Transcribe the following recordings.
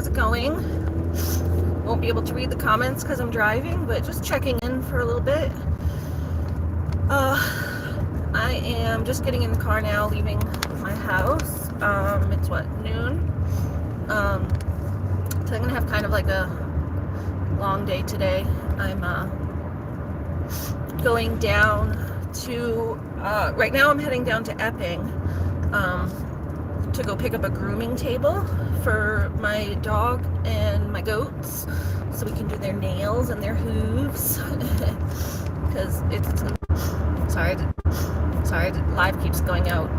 it going? Won't be able to read the comments because I'm driving, but just checking in for a little bit. I am just getting in the car now, leaving my house. It's noon? So I'm gonna have kind of like a long day today. I'm going down to, right now I'm heading down to Epping to go pick up a grooming table for my dog and my goats so we can do their nails and their hooves because it's sorry, live keeps going out.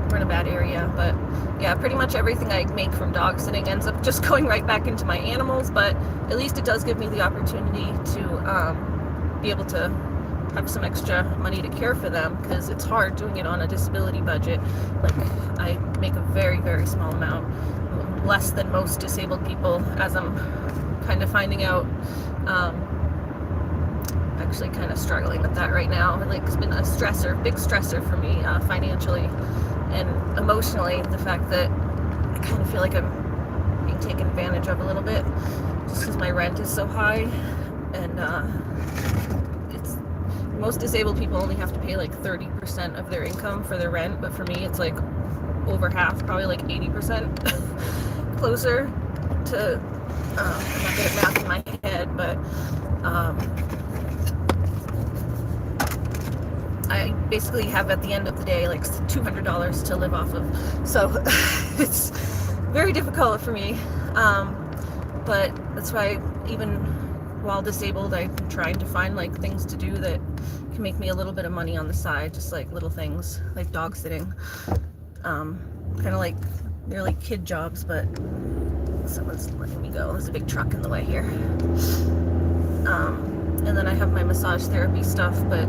We're in a bad area, but yeah, pretty much everything I make from dog sitting ends up just going right back into my animals, but at least it does give me the opportunity to be able to have some extra money to care for them, because it's hard doing it on a disability budget. Like, I make a very, very small amount, less than most disabled people, as I'm kind of finding out. Actually kind of struggling with that right now. Like, it's been a big stressor for me, financially and emotionally, the fact that I kind of feel like I'm being taken advantage of a little bit just because my rent is so high, and it's most disabled people only have to pay like 30% of their income for their rent, but for me it's like over half, probably like 80% closer to I'm not good at math in my head, but I basically have at the end of the day like $200 to live off of, so it's very difficult for me, but that's why even while disabled I'm trying to find like things to do that can make me a little bit of money on the side, just like little things like dog sitting, kind of like they're like kid jobs, but someone's letting me go. There's a big truck in the way here. And then I have my massage therapy stuff, but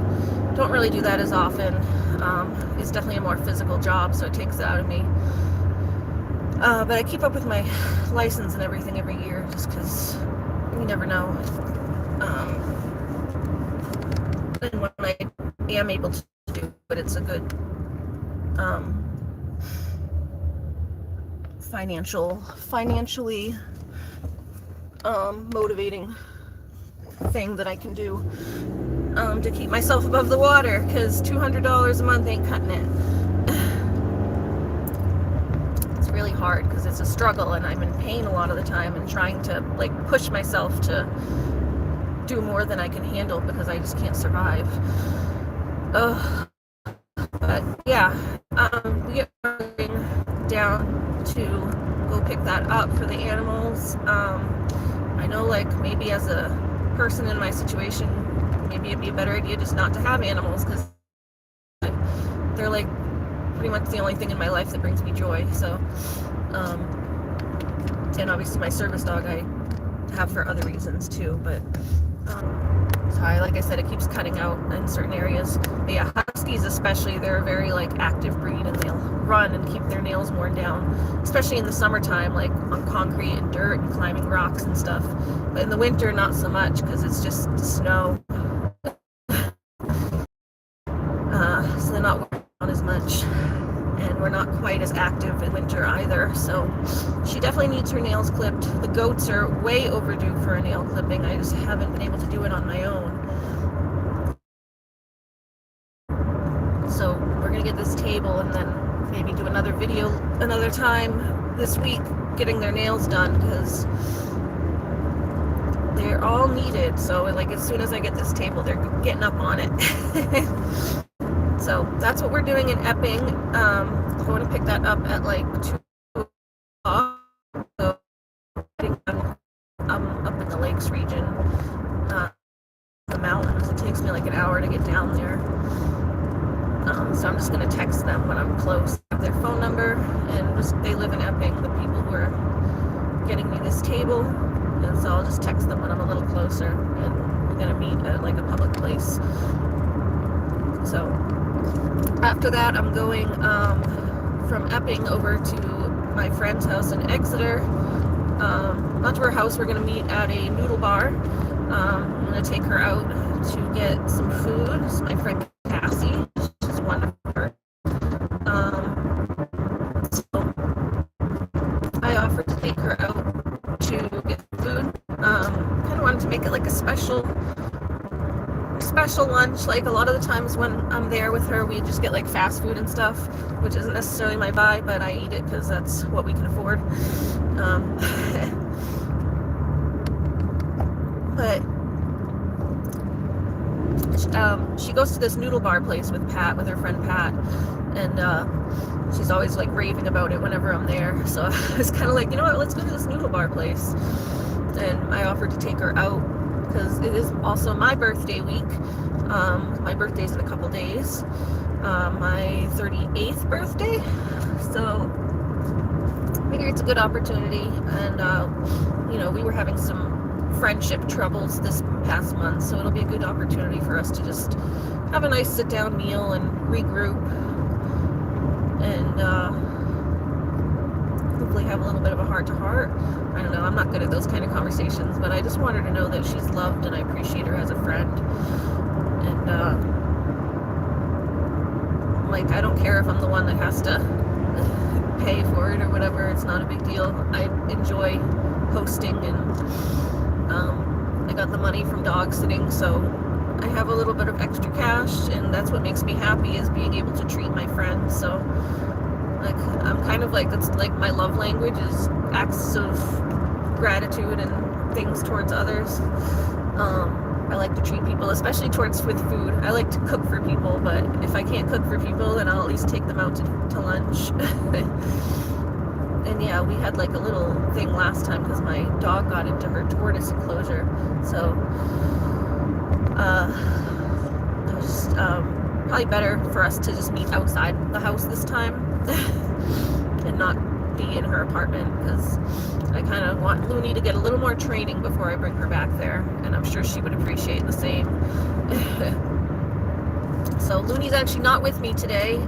don't really do that as often. It's definitely a more physical job, so it takes it out of me. But I keep up with my license and everything every year, just because you never know. And when I am able to do it, it's a good financially motivating thing that I can do to keep myself above the water, because $200 a month ain't cutting it. It's really hard because it's a struggle, and I'm in pain a lot of the time and trying to like push myself to do more than I can handle because I just can't survive. But yeah, we are going down to go pick that up for the animals. I know, like, maybe as a person in my situation, maybe it'd be a better idea just not to have animals, because they're like pretty much the only thing in my life that brings me joy. So and obviously my service dog I have for other reasons too, but sorry, like I said, it keeps cutting out in certain areas. But yeah, huskies especially, they're a very like active breed, and they'll run and keep their nails worn down, especially in the summertime, like on concrete and dirt and climbing rocks and stuff. But in the winter, not so much, because it's just snow. So they're not working on as much, and we're not quite as active in winter either. So she definitely needs her nails clipped. The goats are way overdue for a nail clipping. I just haven't been able to do it on my own. So we're gonna get this table and then maybe do another video another time this week getting their nails done, because they're all needed. So like as soon as I get this table, they're getting up on it. So that's what we're doing in Epping. I'm going to pick that up at like 2 o'clock. So I'm up in the lakes region, the mountains. It takes me like an hour to get down there. So I'm just going to text them when I'm close. I have their phone number, and they live in Epping, the people who are getting me this table. And so I'll just text them when I'm a little closer, and we're going to meet at like a public place. So after that, I'm going from Epping over to my friend's house in Exeter. Not to her house, we're going to meet at a noodle bar. I'm going to take her out to get some food. It's my friend Cassie. She's wonderful. So I offered to take her out to make it like a special lunch. Like a lot of the times when I'm there with her, we just get like fast food and stuff, which isn't necessarily my vibe, but I eat it because that's what we can afford. But she goes to this noodle bar place with her friend Pat, and she's always like raving about it whenever I'm there. So I was kind of like, you know what, let's go to this noodle bar place. And I offered to take her out because it is also my birthday week. My birthday's in a couple days. My 38th birthday. So I figure it's a good opportunity. And, you know, we were having some friendship troubles this past month, so it'll be a good opportunity for us to just have a nice sit-down meal and regroup, and hopefully have a little bit of a heart-to-heart. I don't know, I'm not good at those kind of conversations, but I just want her to know that she's loved and I appreciate her as a friend. And like, I don't care if I'm the one that has to pay for it or whatever, it's not a big deal. I enjoy hosting, and I got the money from dog sitting, so I have a little bit of extra cash, and that's what makes me happy, is being able to treat my friends. So like, I'm kind of like, that's like my love language, is acts of gratitude and things towards others. I like to treat people, especially with food. I like to cook for people, but if I can't cook for people, then I'll at least take them out to lunch. And yeah, we had like a little thing last time because my dog got into her tortoise enclosure. So it was probably better for us to just meet outside the house this time and not be in her apartment, because I kind of want Looney to get a little more training before I bring her back there, and I'm sure she would appreciate the same. So Looney's actually not with me today.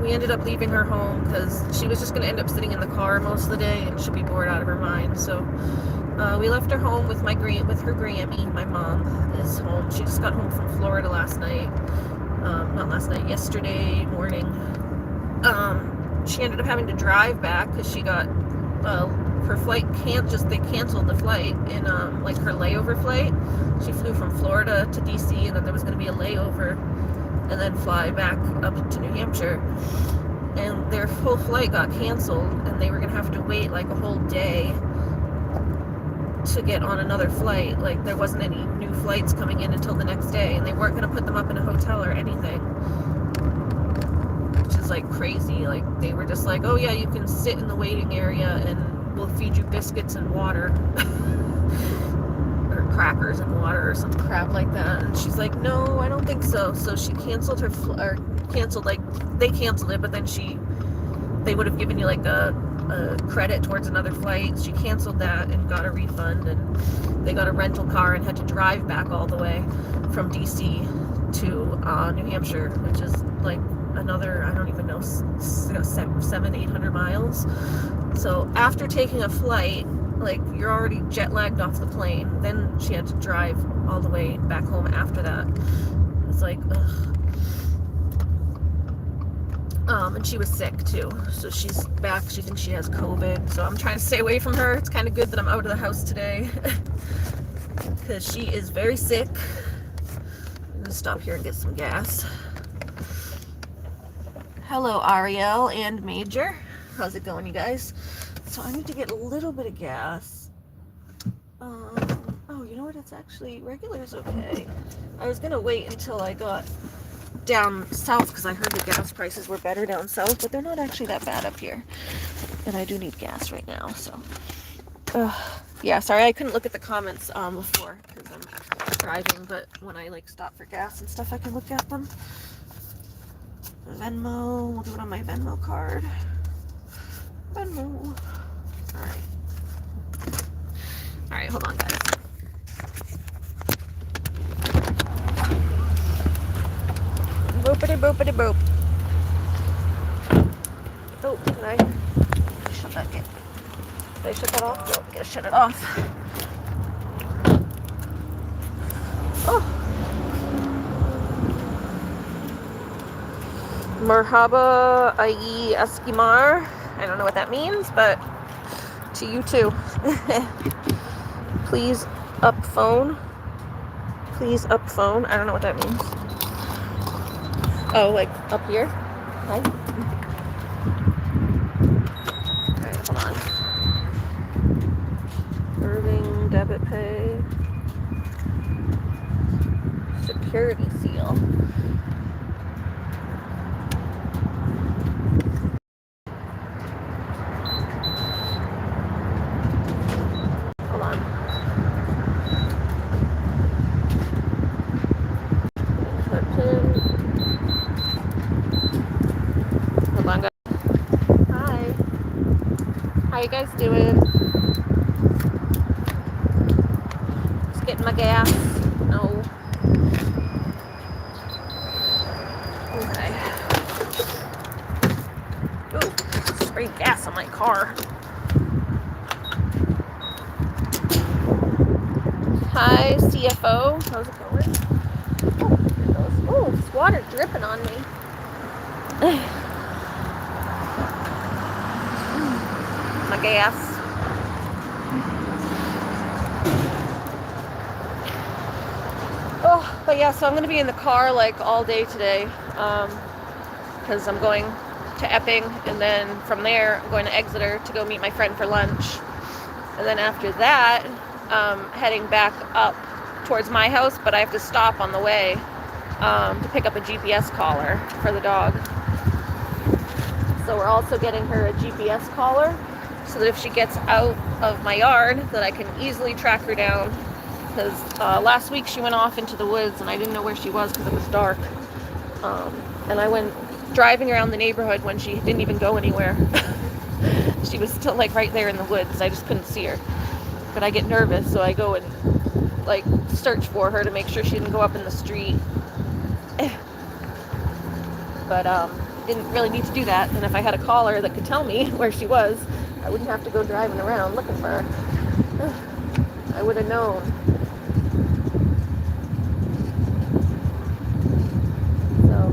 We ended up leaving her home because she was just going to end up sitting in the car most of the day, and she'll be bored out of her mind. So we left her home with her Grammy. My mom is home. She just got home from Florida last night. Not last night, yesterday morning. She ended up having to drive back because she got her flight they canceled the flight in like her layover flight. She flew from Florida to DC, and then there was going to be a layover and then fly back up to New Hampshire, and their whole flight got canceled, and they were gonna have to wait like a whole day to get on another flight. Like, there wasn't any new flights coming in until the next day, and they weren't gonna put them up in a hotel or anything, which is like crazy. Like, they were just like, oh yeah, you can sit in the waiting area and we'll feed you biscuits and water. Crackers and water or some crap like that. And she's like, no, I don't think so. So she canceled they canceled it, but then they would have given you like a credit towards another flight. She canceled that and got a refund, and they got a rental car and had to drive back all the way from DC to New Hampshire, which is like another, I don't even know, 700-800 miles. So after taking a flight, like, you're already jet lagged off the plane, then she had to drive all the way back home after that. It's like, ugh. And she was sick too, so she's back. She thinks she has COVID, so I'm trying to stay away from her. It's kind of good that I'm out of the house today because she is very sick. I'm gonna stop here and get some gas. Hello, Ariel and Major. How's it going, you guys? So I need to get a little bit of gas. Oh, you know what? It's actually, regular is okay. I was gonna wait until I got down south because I heard the gas prices were better down south, but they're not actually that bad up here. And I do need gas right now, so. Yeah, sorry, I couldn't look at the comments before because I'm driving, but when I like stop for gas and stuff, I can look at them. Venmo, we'll do it on my Venmo card. Venmo. Alright, hold on, guys. Boopity boopity boop. Oh, did I shut that in? Did I shut that off? No, I gotta shut it off. Oh. Merhaba ayi Eskimar. I don't know what that means, but to you too. Please Up phone. Please up phone. I don't know what that means. Oh, like up here? Hi. Alright, hold on. Irving debit pay. Security seal. Hold on. Hold on, guys. Hi. How you guys doing? Just getting my gas. No. Okay. Ooh, sprayed gas on my car. Hi, CFO. How's it going? Oh, it's water dripping on me. My gas. Oh, but yeah, so I'm going to be in the car like all day today because I'm going to Epping, and then from there I'm going to Exeter to go meet my friend for lunch. And then after that, heading back up towards my house, but I have to stop on the way to pick up a GPS collar for the dog. So we're also getting her a GPS collar so that if she gets out of my yard that I can easily track her down, because last week she went off into the woods and I didn't know where she was because it was dark, and I went driving around the neighborhood when she didn't even go anywhere. She was still like right there in the woods. I just couldn't see her, but I get nervous, so I go and like search for her to make sure she didn't go up in the street. But didn't really need to do that, and if I had a collar that could tell me where she was, I wouldn't have to go driving around looking for her. I would have known. So,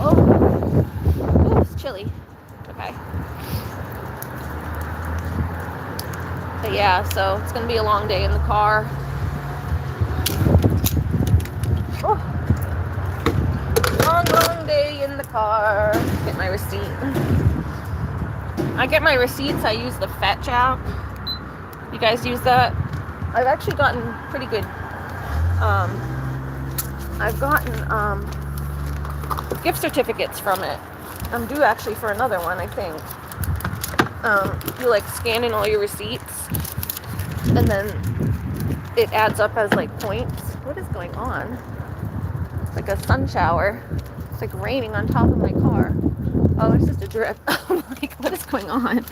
oh, it's chilly. Okay. But yeah, so it's gonna be a long day in the car. Oh, long day in the car. Get my receipt. I get my receipts. I use the Fetch app. You guys use that? I've actually gotten pretty good. I've gotten gift certificates from it. I'm due actually for another one, I think. You like scan in all your receipts, and then it adds up as like points. What is going on? It's like a sun shower. It's like raining on top of my car. Oh, it's just a drip. I'm like, what is going on?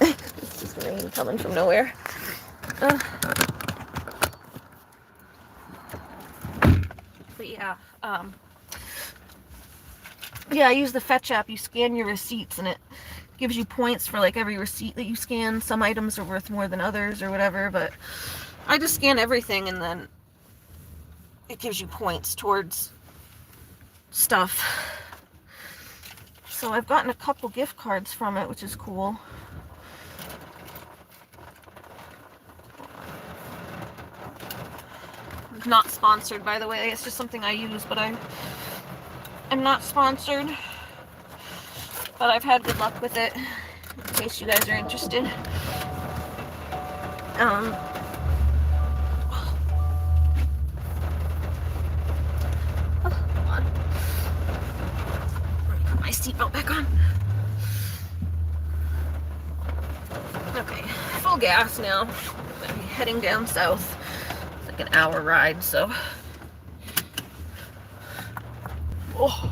It's just rain coming from nowhere. But yeah, yeah, I use the Fetch app. You scan your receipts and it gives you points for like every receipt that you scan. Some items are worth more than others or whatever, but I just scan everything and then it gives you points towards stuff. So I've gotten a couple gift cards from it, which is cool. Not sponsored, by the way. It's just something I use, but I'm not sponsored. But I've had good luck with it, in case you guys are interested. Oh, hold on. Let me put my seatbelt back on. Okay, full gas now. I'm heading down south. It's like an hour ride, so. Oh.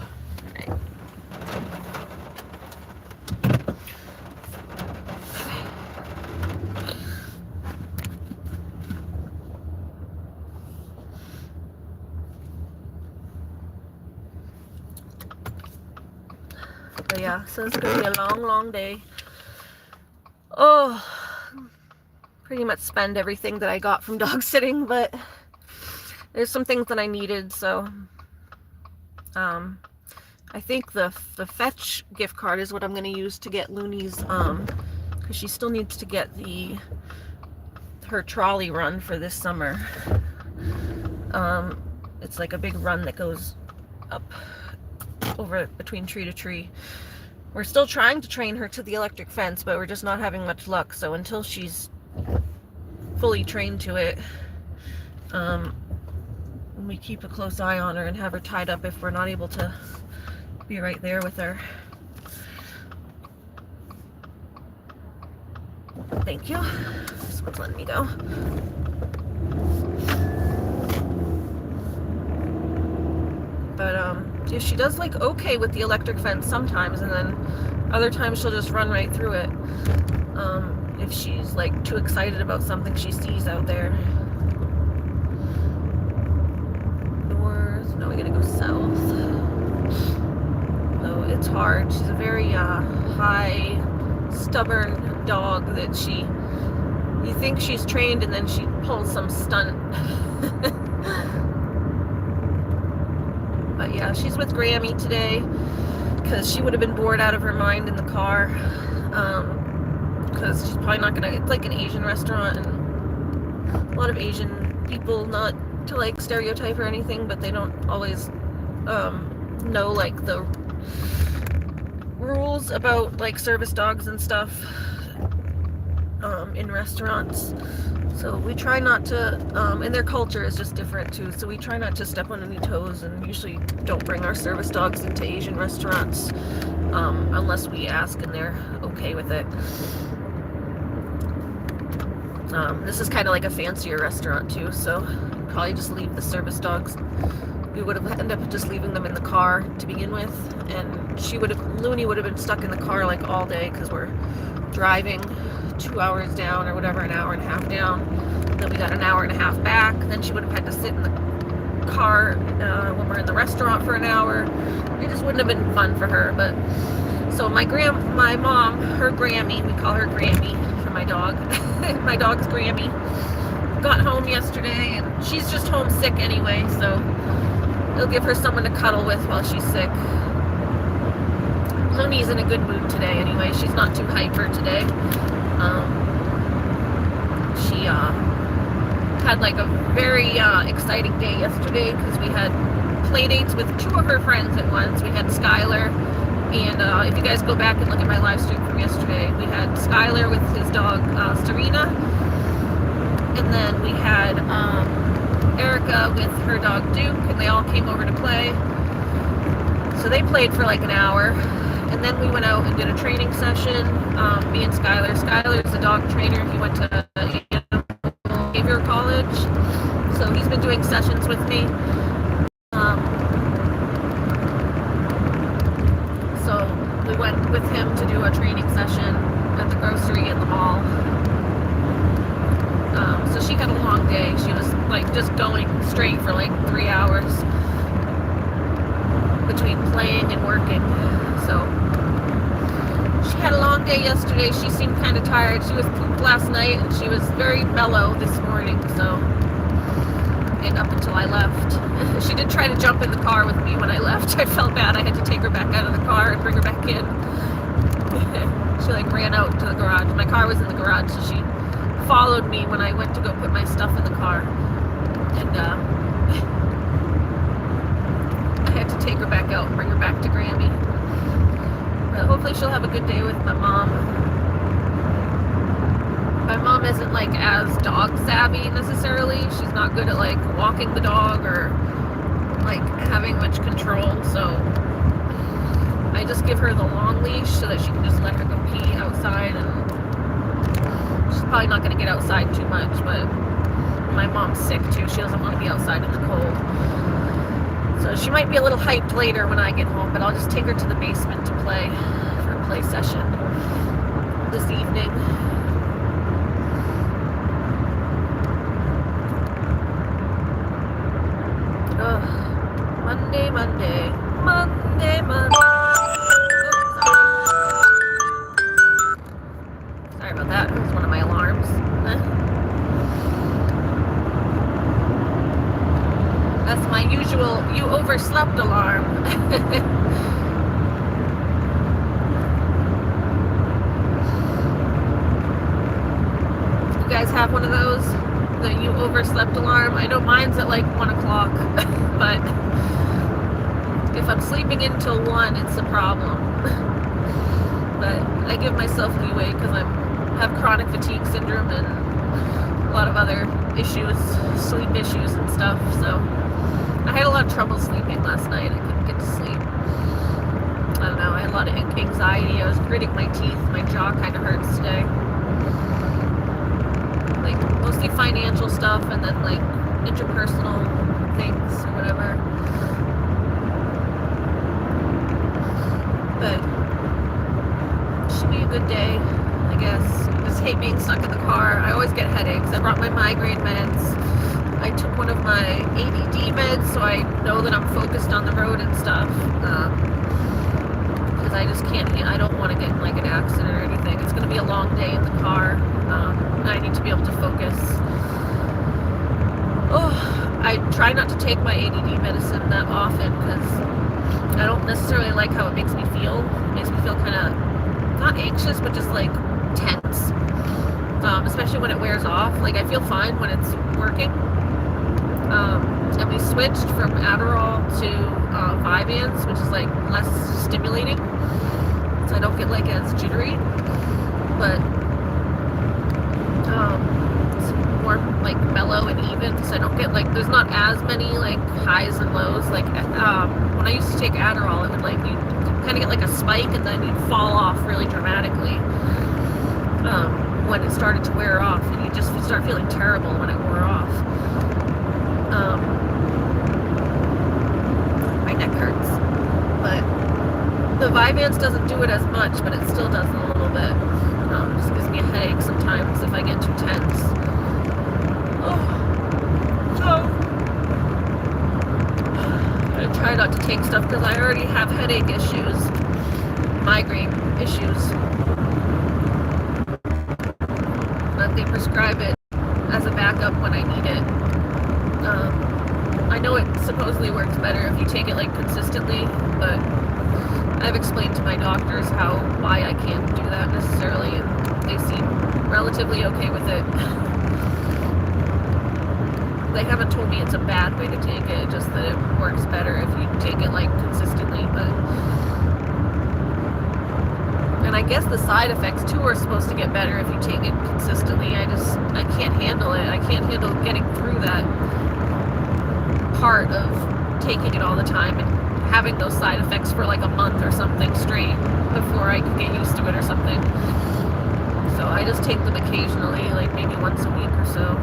But yeah, so it's gonna be a long day. Oh, pretty much spend everything that I got from dog sitting, but there's some things that I needed, so I think the Fetch gift card is what I'm gonna use to get Looney's, because she still needs to get her trolley run for this summer. It's like a big run that goes up over between tree to tree. We're still trying to train her to the electric fence, but we're just not having much luck. So until she's fully trained to it, we keep a close eye on her and have her tied up if we're not able to be right there with her. Thank you. This one's letting me go. But yeah, she does like okay with the electric fence sometimes, and then other times she'll just run right through it. If she's like too excited about something she sees out there. North, no, we gotta go south. Oh, it's hard. She's a very high, stubborn dog that you think she's trained and then she pulls some stunt. But yeah, she's with Grammy today because she would have been bored out of her mind in the car. Because she's probably not gonna, it's like an Asian restaurant, and a lot of Asian people, not to like stereotype or anything, but they don't always know like the rules about like service dogs and stuff in restaurants. So we try not to, and their culture is just different too, so we try not to step on any toes, and usually don't bring our service dogs into Asian restaurants unless we ask and they're okay with it. This is kind of like a fancier restaurant too, so probably just leave the service dogs. We would have ended up just leaving them in the car to begin with, and Looney would have been stuck in the car like all day because we're driving 2 hours down or whatever, an hour and a half down. Then we got an hour and a half back. Then she would have had to sit in the car when we're in the restaurant for an hour. It just wouldn't have been fun for her. But so my mom, her Grammy, we call her Grammy for my dog. My dog's Grammy. Got home yesterday, and she's just homesick anyway, so it'll give her someone to cuddle with while she's sick. Looney's in a good mood today anyway. She's not too hyper today. She had like a very exciting day yesterday because we had play dates with 2 of her friends at once. We had Skylar, and if you guys go back and look at my live stream from yesterday, we had Skylar with his dog Serena, and then we had Erica with her dog Duke, and they all came over to play. So they played for like an hour, and then we went out and did a training session. Me and Skylar. Skylar's a dog trainer. He went to Xavier College, so he's been doing sessions with me. So we went with him to do a training session at the grocery in the mall. So she had a long day. She was like just going straight for like 3 hours between playing and working. So she had a long day yesterday. She seemed kind of tired. She was pooped last night, and she was very mellow this morning, so, and up until I left. She did try to jump in the car with me when I left. I felt bad. I had to take her back out of the car and bring her back in. She like ran out to the garage. My car was in the garage, so she followed me when I went to go put my stuff in the car, and I had to take her back out and bring her back to Grammy. But hopefully she'll have a good day with my mom. My mom isn't like as dog savvy necessarily. She's not good at like walking the dog or like having much control, so I just give her the long leash so that she can just let her go pee outside, and she's probably not going to get outside too much, but my mom's sick too. She doesn't want to be outside in the cold. So she might be a little hyped later when I get home, but I'll just take her to the basement to play for a play session this evening. Ugh. Monday. Sorry about that. It was one of my alarms. That's my usual "you overslept" alarm. You guys have one of those? The you overslept alarm? I know mine's at like 1 o'clock, but if I'm sleeping in till 1, it's a problem. But I give myself leeway because I have chronic fatigue syndrome and a lot of other issues, sleep issues and stuff. So I had a lot of trouble sleeping last night. I couldn't get to sleep. I don't know. I had a lot of anxiety. I was gritting my teeth. My jaw kind of hurts today. Like mostly financial stuff and then like interpersonal things or whatever. But it should be a good day, I guess. I just hate being stuck in the car. I always get headaches. I brought my migraine meds. I took one of my ADD meds so I know that I'm focused on the road and stuff. Because I just can't, I don't want to get in like an accident or anything. It's going to be a long day in the car. I need to be able to focus. Oh, I try not to take my ADD medicine that often because I don't necessarily like how it makes me feel. It makes me feel kind of, not anxious, but just like tense. Especially when it wears off. Like I feel fine when it's working. And we switched from Adderall to Vyvanse, which is like less stimulating, so I don't get like as jittery, but it's more like mellow and even, so I don't get like, there's not as many like highs and lows. Like when I used to take Adderall, it would like, you kind of get like a spike and then you'd fall off really dramatically when it started to wear off, and you start feeling terrible when it wore off. My neck hurts, but the Vyvanse doesn't do it as much, but it still does it a little bit. It just gives me a headache sometimes if I get too tense. I try not to take stuff because I already have headache issues, migraine issues, but they prescribe it as a backup when I need it. I know it supposedly works better if you take it like consistently, but I've explained to my doctors why I can't do that necessarily, and they seem relatively okay with it. They haven't told me it's a bad way to take it, just that it works better if you take it like consistently. And I guess the side effects too are supposed to get better if you take it consistently. I can't handle it. I can't handle getting through that part of taking it all the time and having those side effects for like a month or something straight before I can get used to it or something. So I just take them occasionally, like maybe once a week or so.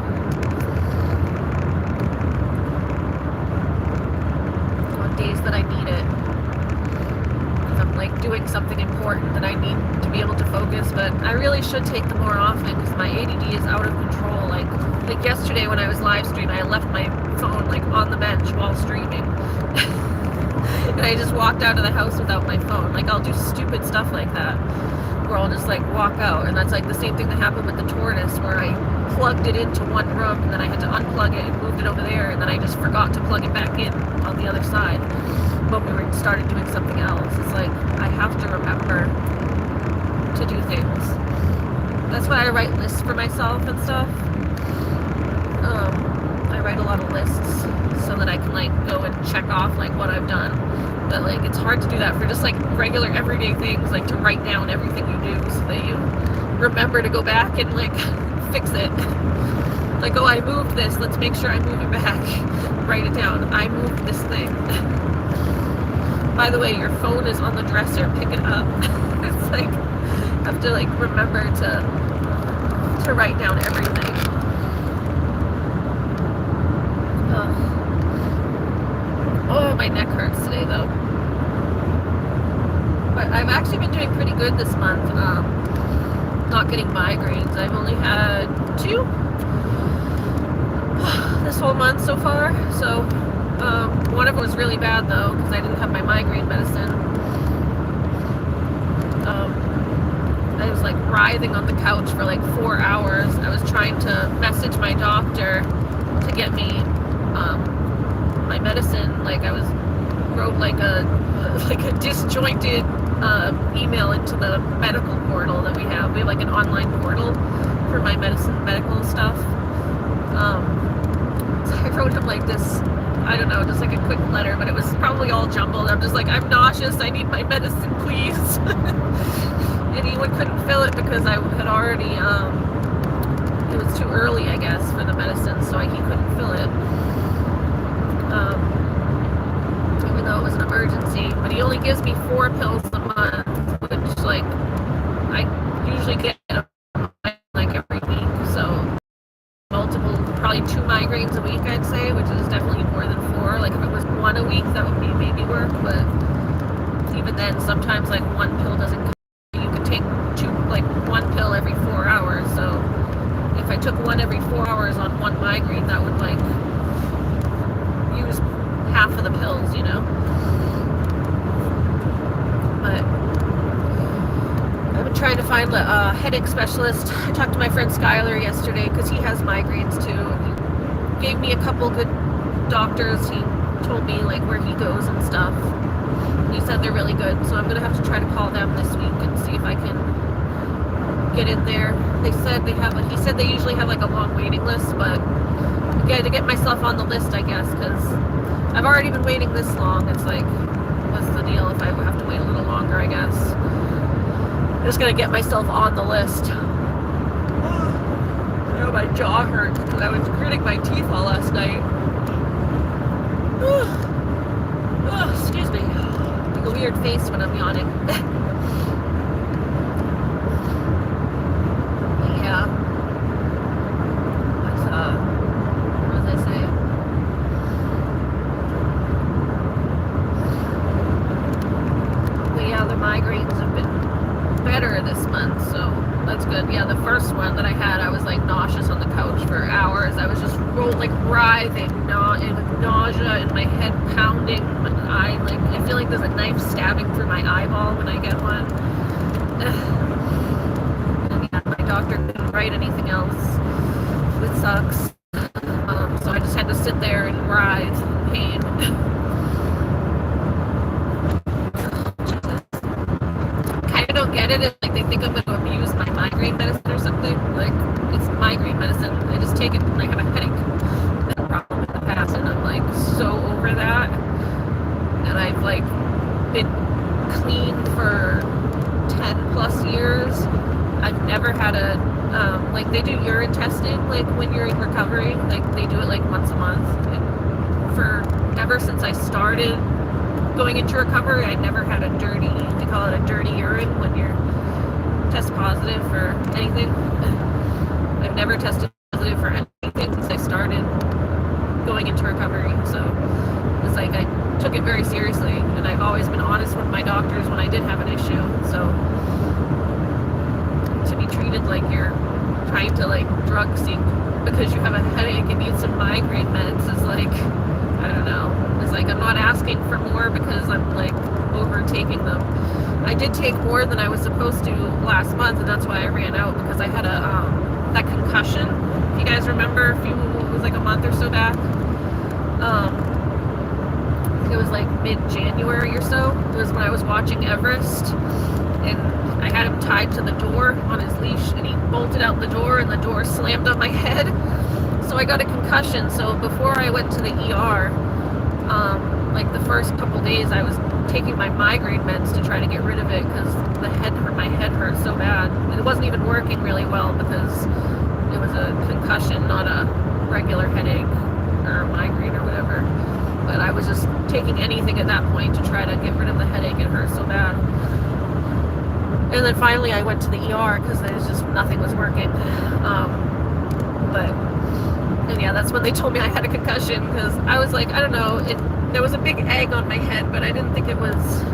On days that I need it. If I'm like doing something important that I need to be able to focus, but I really should take them more often because my ADD is out of control. Like yesterday when I was live streaming, I left my phone like on the bench while streaming. And I just walked out of the house without my phone. Like I'll do stupid stuff like that, where I'll just like walk out, and that's like the same thing that happened with the tortoise, where I plugged it into one room and then I had to unplug it and moved it over there, and then I just forgot to plug it back in on the other side when we started doing something else. It's like I have to remember to do things. That's why I write lists for myself and stuff. I write a lot of lists so that I can like go and check off like what I've done. But like it's hard to do that for just like regular everyday things, like to write down everything you do so that you remember to go back and like fix it. Like, oh, I moved this, let's make sure I move it back. Write it down. I moved this thing. By the way, your phone is on the dresser, pick it up. It's like I have to like remember to write down everything. Oh, my neck hurts today though. But I've actually been doing pretty good this month. Not getting migraines. I've only had 2 this whole month so far. So one of them was really bad though because I didn't have my migraine medicine. I was like writhing on the couch for like 4 hours. I was trying to message my doctor to get me my medicine. Like I wrote like a disjointed email into the medical portal that we have. We have like an online portal for my medical stuff. So I wrote him like this, I don't know, just like a quick letter, but it was probably all jumbled. I'm just like, I'm nauseous, I need my medicine, please. And he couldn't fill it because I had already, it was too early, I guess, for the medicine, so he couldn't fill it. Even though it was an emergency, but he only gives me 4 pills a month, which, like, I usually get like every week, so multiple, probably 2 migraines a week, I'd say, which is definitely more than 4. Like, if it was 1 a week, that would be maybe work, but even then, sometimes, like, 1 pill doesn't come. You could take 1 pill every 4 hours, so if I took 1 every 4 hours on 1 migraine, that would, like, use half of the pills, you know? But I've been trying to find a headache specialist. I talked to my friend Skylar yesterday because he has migraines too. He gave me a couple good doctors. He told me like where he goes and stuff. He said they're really good, so I'm gonna have to try to call them this week and see if I can get in there. They said they have. He said they usually have like a long waiting list, but again, to get myself on the list, I guess, because I've already been waiting this long. It's like, what's the deal if I have to wait a little longer? I guess I'm just gonna get myself on the list. You know, my jaw hurts because I was gritting my teeth all last night. Oh, excuse me. Like a weird face when I'm yawning. Yeah. But, what was I saying? But yeah, the migraines have been better this month, so that's good. Yeah, the first one that I had, I was like nauseous on the couch for hours. I was just writhing, with nausea and my head pounding. I feel like there's a knife stabbing through my eyeball when I get one. And yeah, my doctor couldn't write anything else, which sucks. So I just had to sit there and writhe in pain. Kind of don't get it. It's like they think I'm going to abuse my migraine medicine or something. Like, it's migraine medicine. I just take it when I have a headache. I've been a problem in the past, and I'm like so over that. And I've like been clean for 10 plus years. I've never had a like they do urine testing like when you're in recovery, like they do it like once a month. And for ever since I started going into recovery, I never had a dirty, they call it a dirty urine when you're test positive for anything. I've never tested positive for anything since I started going into recovery, so it's like I took it very seriously, and I've always been honest with my doctors when I did have an issue. So to be treated like you're trying to like drug seek because you have a headache and need some migraine meds is like, I don't know, it's like I'm not asking for more because I'm like overtaking them. I did take more than I was supposed to last month, and that's why I ran out, because I had a that concussion. If you guys remember, it was like a month or so back. It was like mid-January or so. It was when I was watching Everest, and I had him tied to the door on his leash, and he bolted out the door, and the door slammed on my head. So I got a concussion. So before I went to the ER, like the first couple days, I was taking my migraine meds to try to get rid of it because my head hurt so bad. And it wasn't even working really well because it was a concussion, not a regular headache or a migraine or whatever. But I was just taking anything at that point to try to get rid of the headache. It hurt so bad. And then finally I went to the ER because there's just nothing was working. And yeah, that's when they told me I had a concussion, because I was like, I don't know, there was a big egg on my head, but I didn't think it was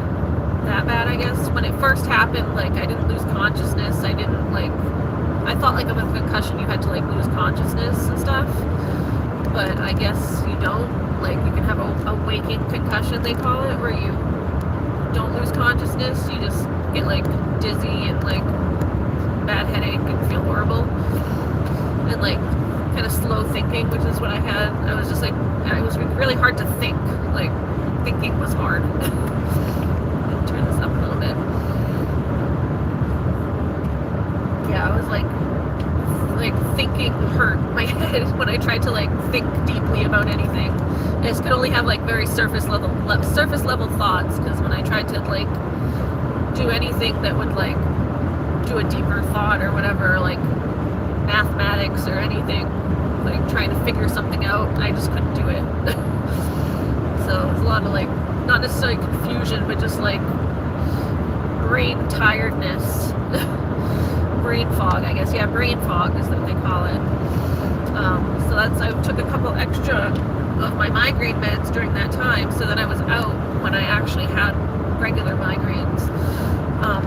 that bad, I guess. When it first happened, like, I didn't lose consciousness. I thought like with a concussion you had to like lose consciousness and stuff, but I guess you don't. Like, you can have a waking concussion, they call it, where you don't lose consciousness, you just get like dizzy and like bad headache and feel horrible and like kind of slow thinking, which is what I had. I was just like, it was really hard to think. Like, thinking was hard. turn this up a little bit. Yeah, I was like thinking hurt my head when I tried to like think deeply about anything. I just could only have like very surface level thoughts, because when I tried to like do anything that would like do a deeper thought or whatever, like mathematics or anything, like trying to figure something out, I just couldn't do it. So it's a lot of like, not necessarily confusion, but just like brain tiredness. Brain fog, I guess. Yeah, brain fog is what they call it. So I took a couple extra of my migraine meds during that time, so that I was out when I actually had regular migraines.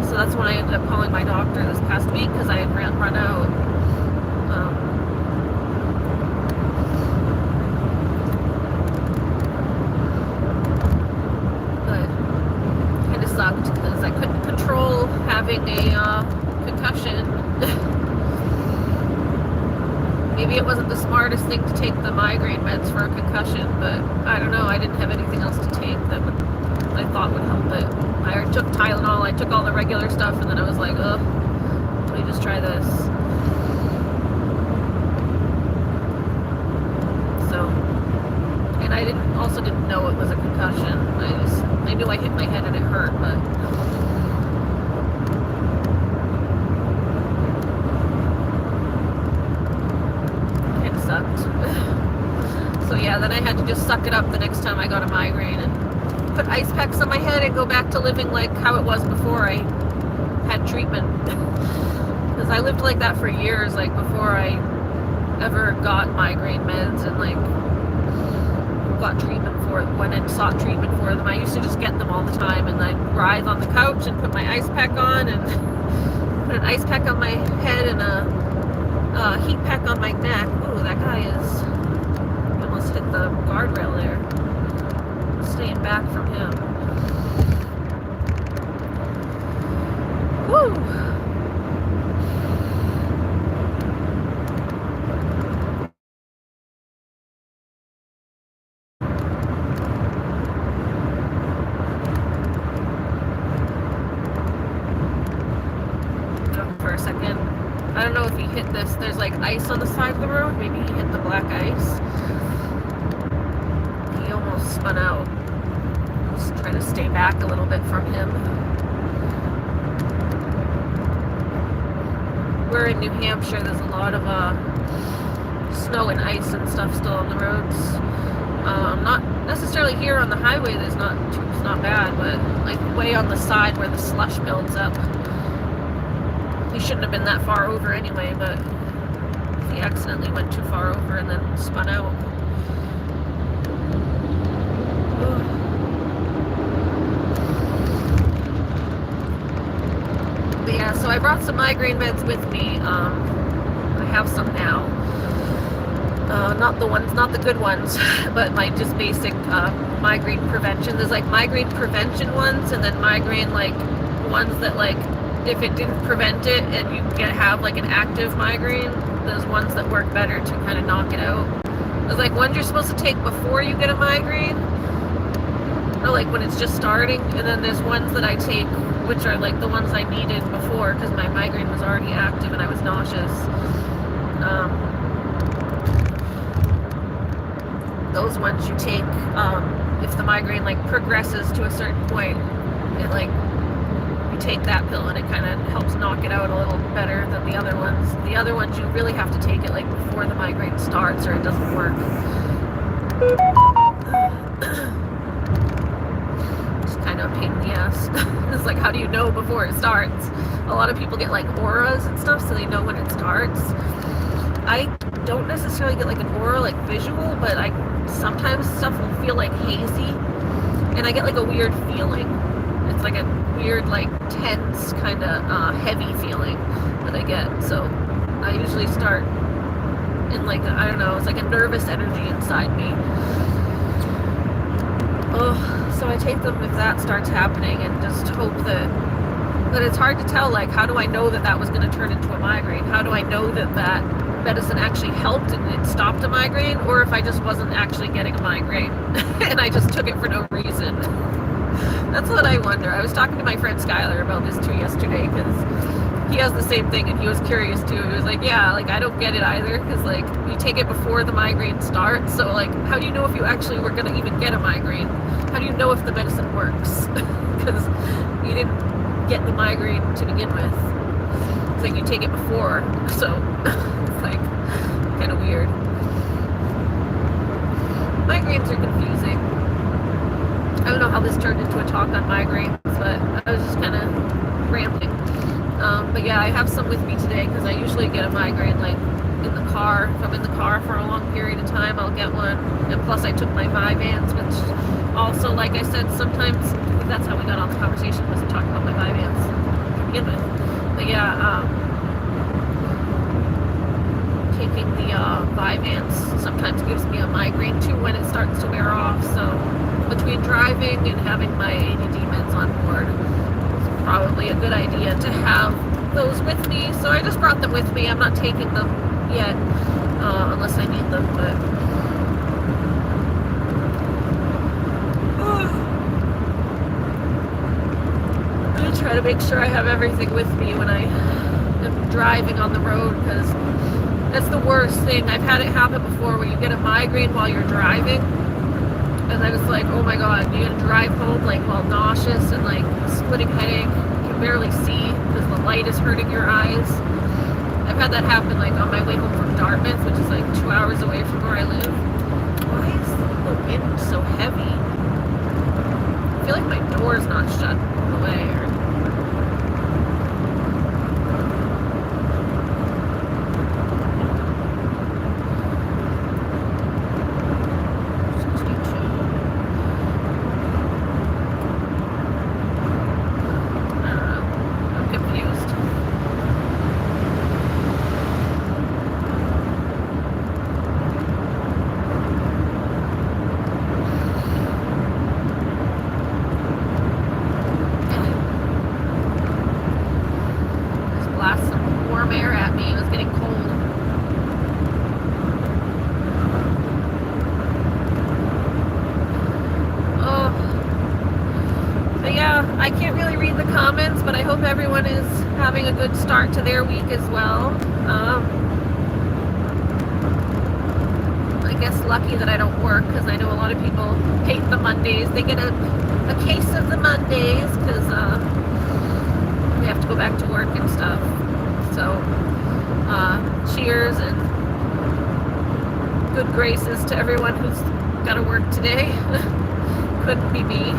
So that's when I ended up calling my doctor this past week, because I had run out. But it kind of sucked, because I couldn't control having a concussion. Maybe it wasn't the smartest thing to take the migraine meds for a concussion, but I don't know. I didn't have anything else to take that I thought would help it. I took Tylenol, I took all the regular stuff, and then I was like, ugh, let me just try this. So, and I also didn't know it was a concussion. I knew I hit my head and it hurt, but it sucked. So yeah, then I had to just suck it up the next time I got a migraine and put ice packs on my head and go back to living like how it was before I had treatment. Because I lived like that for years, like before I ever got migraine meds and like got treatment for it, went and sought treatment for them. I used to just get them all the time, and I'd writhe on the couch and put my ice pack on and put an ice pack on my head and a heat pack on my neck. Ooh, that guy almost hit the guardrail there. Staying back from him. Woo! For a second. I don't know if he hit this. There's like ice on the side of the road. Maybe he hit the black ice. He almost spun out. Just trying to stay back a little bit from him. We're in New Hampshire. There's a lot of snow and ice and stuff still on the roads. Not necessarily here on the highway. It's not bad, but like way on the side where the slush builds up. He shouldn't have been that far over anyway, but he accidentally went too far over and then spun out. But yeah, so I brought some migraine meds with me. I have some now. Not the good ones, but my just basic migraine prevention. There's like migraine prevention ones, and then migraine like ones that like, if it didn't prevent it and you have like an active migraine, those ones that work better to kind of knock it out. There's like ones you're supposed to take before you get a migraine, or like when it's just starting, and then there's ones that I take which are like the ones I needed before because my migraine was already active and I was nauseous. Those ones you take if the migraine like progresses to a certain point, it like take that pill and it kind of helps knock it out a little better than the other ones. The other ones you really have to take it like before the migraine starts or it doesn't work. It's kind of a pain in the ass. It's like, how do you know before it starts? A lot of people get like auras and stuff so they know when it starts. I don't necessarily get like an aura, like visual, but sometimes stuff will feel like hazy and I get like a weird feeling. It's like a weird, like tense, kind of heavy feeling that I get. So I usually start in like, I don't know, it's like a nervous energy inside me. So I take them if that starts happening and just hope that it's hard to tell, like, how do I know that was going to turn into a migraine? How do I know that medicine actually helped and it stopped a migraine, or if I just wasn't actually getting a migraine and I just took it for no reason? That's what I wonder. I was talking to my friend Skylar about this too yesterday because he has the same thing and he was curious too. He was like, yeah, like I don't get it either because like you take it before the migraine starts. So like, how do you know if you actually were going to even get a migraine? How do you know if the medicine works? Because you didn't get the migraine to begin with. It's like you take it before. So it's like kind of weird. Migraines are confusing. I don't know how this turned into a talk on migraines, but I was just kind of rambling. But yeah, I have some with me today because I usually get a migraine like in the car. If I'm in the car for a long period of time, I'll get one. And plus I took my Vyvanse, which also, like I said, sometimes that's how we got on the conversation, was talking about my Vyvanse to begin with. But yeah, taking the Vyvanse sometimes gives me a migraine too when it starts to wear off. So between driving and having my ADD meds on board, it's probably a good idea to have those with me. So I just brought them with me. I'm not taking them yet unless I need them, but I'm gonna try to make sure I have everything with me when I am driving on the road, because that's the worst thing. I've had it happen before where you get a migraine while you're driving, and then it's like, oh my god, you gotta drive home like while nauseous and like splitting headache. You can barely see because the light is hurting your eyes. I've had that happen like on my way home from Dartmouth, which is like 2 hours away from where I live. Why is the wind so heavy? I feel like my door's not shut all the way. I can't really read the comments, but I hope everyone is having a good start to their week as well. I guess lucky that I don't work, because I know a lot of people hate the Mondays. They get a case of the Mondays because we have to go back to work and stuff. So cheers and good graces to everyone who's got to work today. Couldn't be me.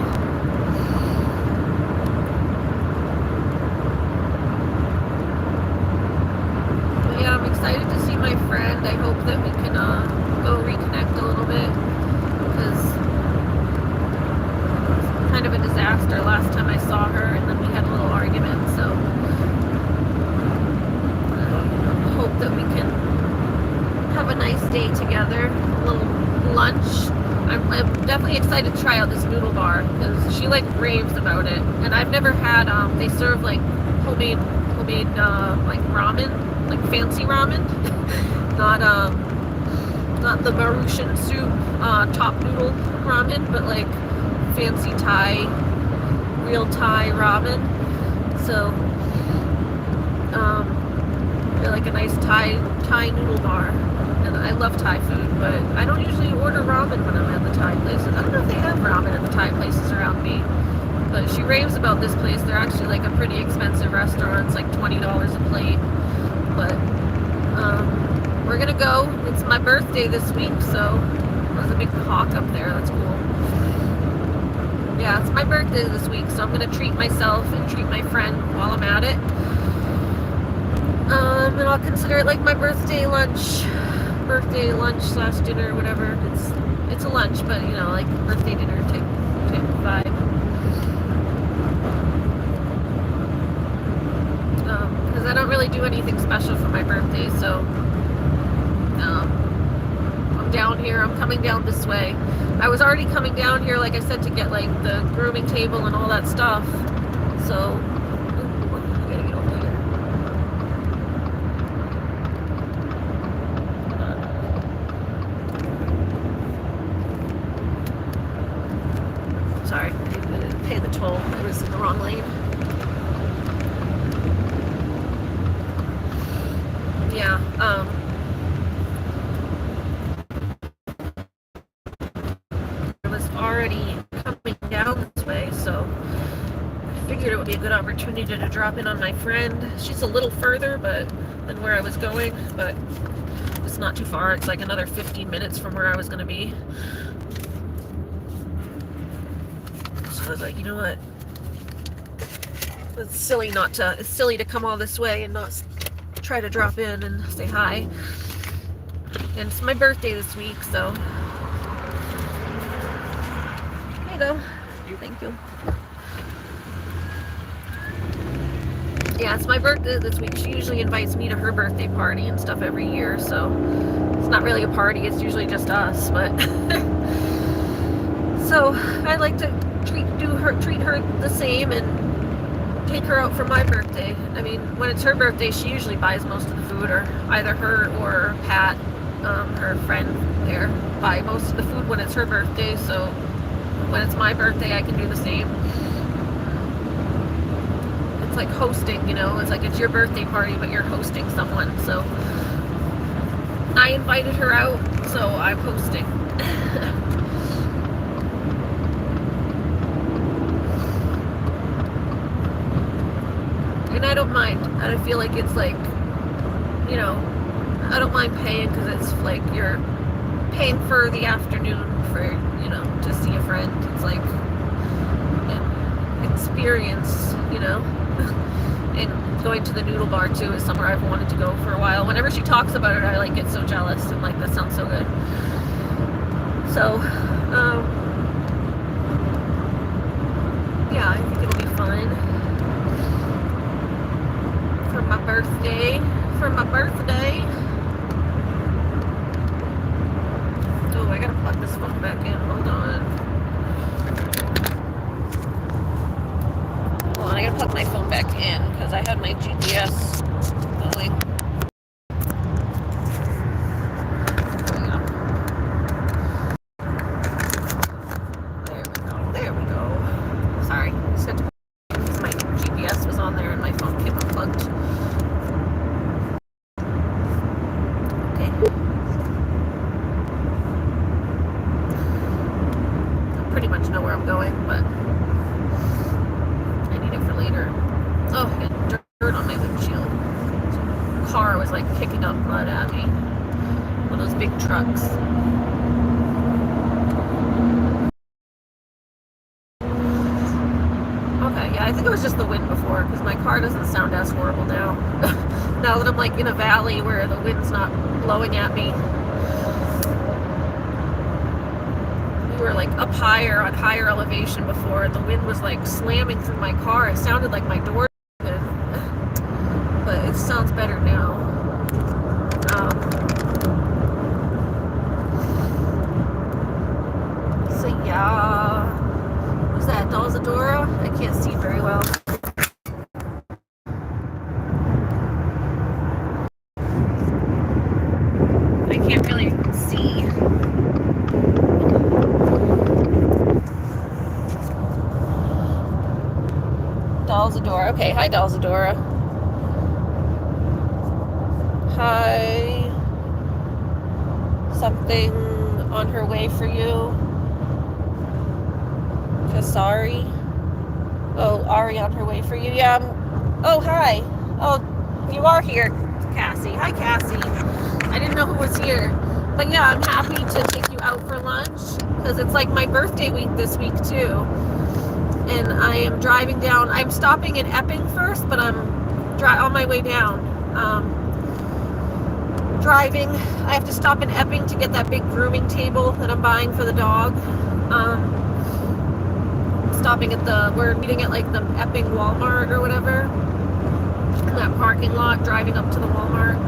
Excited to see my friend. I hope that we can go reconnect a little bit, because it was kind of a disaster last time I saw her, and then we had a little argument. So I hope that we can have a nice day together, a little lunch. I'm definitely excited to try out this noodle bar because she like raves about it, and I've never had. They serve like homemade like ramen. Like fancy ramen, not the Marusian soup top noodle ramen, but like fancy Thai, real Thai ramen. So they're like a nice Thai noodle bar, and I love Thai food, but I don't usually order ramen when I'm at the Thai places. I don't know if they have ramen at the Thai places around me, but she raves about this place. They're actually like a pretty expensive restaurant. It's like $20 a plate. But we're gonna go. It's my birthday this week, so there's a big hawk up there. That's cool. Yeah, it's my birthday this week, so I'm gonna treat myself and treat my friend while I'm at it. And I'll consider it like my birthday lunch / dinner, whatever. It's a lunch, but you know, like birthday dinner type vibe. Because I don't really do anything special for my birthday, so I'm down here. I'm coming down this way. I was already coming down here, like I said, to get like the grooming table and all that stuff. So I gotta get over here. Sorry, yeah, it was already coming down this way, so I figured it would be a good opportunity to drop in on my friend. She's a little further than where I was going, but it's not too far. It's like another 15 minutes from where I was going to be. So I was like, you know what? It's silly to come all this way and not try to drop in and say hi. And it's my birthday this week, so there you go. Thank you. Yeah, it's my birthday this week. She usually invites me to her birthday party and stuff every year, so it's not really a party, it's usually just us, but so I like to treat her the same and take her out for my birthday. I mean, when it's her birthday, she usually buys most of the food, or either her or Pat, her friend there, buy most of the food when it's her birthday, so when it's my birthday, I can do the same. It's like hosting, you know, it's like it's your birthday party, but you're hosting someone, so I invited her out, so I'm hosting. And I don't mind. I don't feel like it's like, you know, I don't mind paying, because it's like you're paying for the afternoon for, you know, to see a friend. It's like an experience, you know. And going to the noodle bar too is somewhere I've wanted to go for a while. Whenever she talks about it, I like get so jealous. I'm like, that sounds so good. So, yeah, I think it'll be fun for my birthday. Oh, I gotta plug this phone back in. Hold on. I gotta plug my phone back in because I had my GPS going. There we go. Sorry. My GPS was on there and my phone came unplugged. Okay. I pretty much know where I'm going, but later. Oh, I got dirt on my windshield. The car was like kicking up mud at me. One of those big trucks. Okay, yeah, I think it was just the wind before, because my car doesn't sound as horrible now. Now that I'm like in a valley where the wind's not blowing at me. We were like up higher, on higher elevation before, and the wind was like slamming through my car. It sounded like my door open, but it sounds better now. So yeah, who's that? Dalzadora? I can't see very well. I can't really see. Dalzadora. Okay, hi Dalzadora. Hi. Something on her way for you. Kasari. Oh, Ari on her way for you. Yeah. Oh, hi. Oh, you are here, Cassie. Hi, Cassie. I didn't know who was here. But yeah, I'm happy to take you out for lunch because it's like my birthday week this week too. And I am driving down. I'm stopping in Epping first, but I'm on my way down. Driving. I have to stop in Epping to get that big grooming table that I'm buying for the dog. We're meeting at like the Epping Walmart or whatever. In that parking lot, driving up to the Walmart.